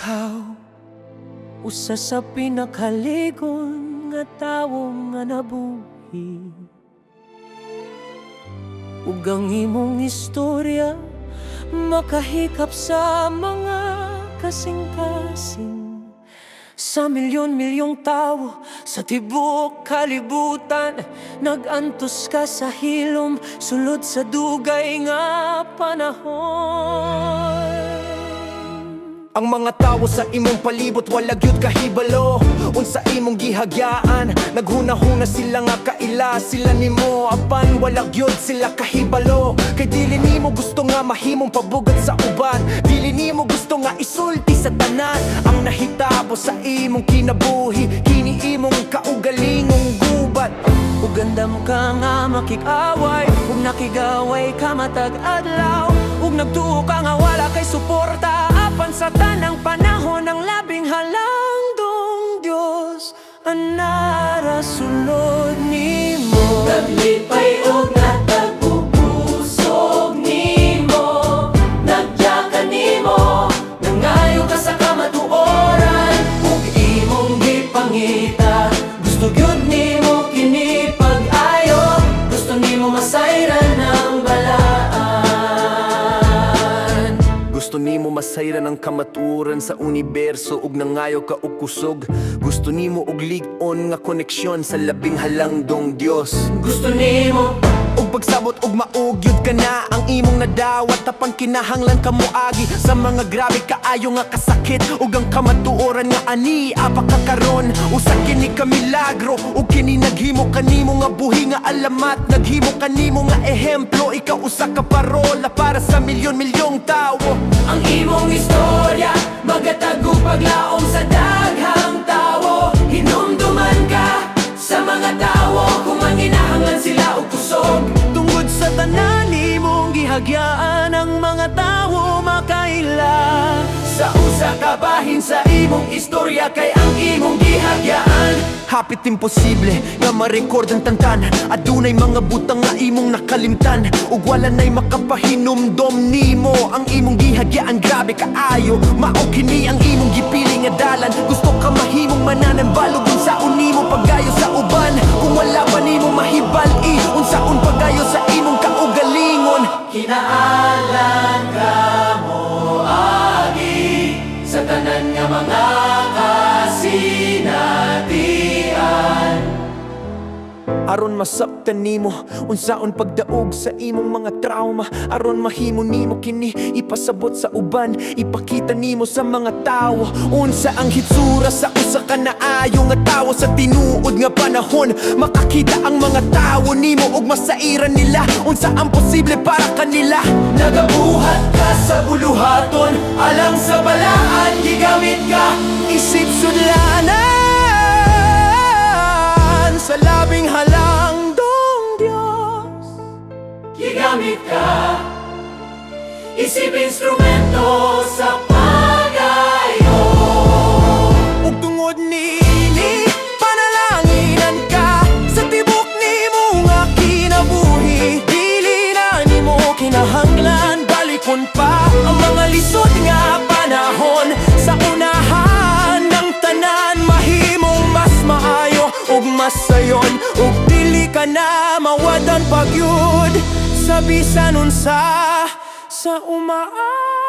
Ikaw, usa sa pinakaligon nga tawo nga nabuhi. Ug ang imong istorya makahikap sa mga kasing-kasing, sa milyon-milyong tao sa tibuok kalibutan. Nagantos ka sa hilom, sulod sa dugay nga panahon. Ang mga tawo sa imong palibot wala gyud kahibalo unsa imong gihagyaan. Naghunahuna sila nga kaila sila nimo, apan wala gyud sila kahibalo. Kay dili nimo gusto nga mahimong pabugat sa uban, dili nimo gusto nga isulti sa tanan. Ang nahitabo sa imong kinabuhi, kini imong kaugalingong gubat. Ug gandam ka nga makikaway, ug nakigaway ka matag adlaw, ug nagtuo ka nga wala kay suporta. Apan sa tanang panahon ng labing halandong Dios ang narasulod nimo. Naglipay og natagpupusog nimo, nagyakan nimo, nangayo ka sa kamatuoran, ug imong gipangita. Gusto gyud nimo kini pag-ayo, gusto nimo masayran ang balaan. Gusto nimo masayran ang kamaturan sa universo, ug nangayo ka og kusog. Gusto nimo og lig-on nga koneksyon sa labing halandong Dios. Gusto nimo ug pagsabot ug maugyod ka na ang imong nadawat, tapang kinahanglan ka moagi sa mga grabe kaayo nga kasakit. Ug ang kamatuoran nga ani apakakaron, usa kini ka milagro, ug kini naghimo kanimo nga buhi nga alamat. Naghimo kanimo nga ehemplo, ikaw usa ka parola para sa milyon-milyong tawo. ang imong istorya, magatag og paglaom sa daghang tawo. Hinumduman ka sa mga tawo kung manginahanglan sila og kusog. Tungod sa tanan imong gihagyaan, ang mga tawo makaila. Sa usa ka bahin sa imong istorya, kay ang imong gihagyaan. Hapit imposible nga ma-record ang tantan, adunay mga butang nga imong nakalimtan, ug wala nay makapahinumdom nimo. Ang imong gihagyaan grabe kaayo, mao kini ang imong gipili nga dalan. Gusto ka mahimong mananambalog unsaon nimo pagayo sa uban, kung wala pa nimo mahibal-i unsaon pagayo sa imong kaugalingon. Kinaalan ka mo agi sa tanan nga mga kasinatian. Aron masabtan nimo unsaon pagdaog sa imong mga trauma, aron mahimo nimo kini ipasabot sa uban, ipakita nimo sa mga tawo unsa ang hitsura sa usa ka naayo nga tawo. Sa tinuod nga panahon makakita ang mga tawo nimo ug masairan nila unsa ang posible para kanila. Nagabuhat ka sa buluhaton, alang sa balaan gigamit ka. Isip sudlanan sa labing halandong Dios. Gigamit ka, isip instrumento sa pag-ayo. Ug tungod nini panalanginan ka sa tibok nimo nga kinabuhi. Dili na nimo kinahanglan balikon pa ang mga lisod nga panahon. Sa unahan ng tanan mahimong mas maayo ug mas sayon, ug dili ka na mawadan pagyud sa bisan unsa sa umaan.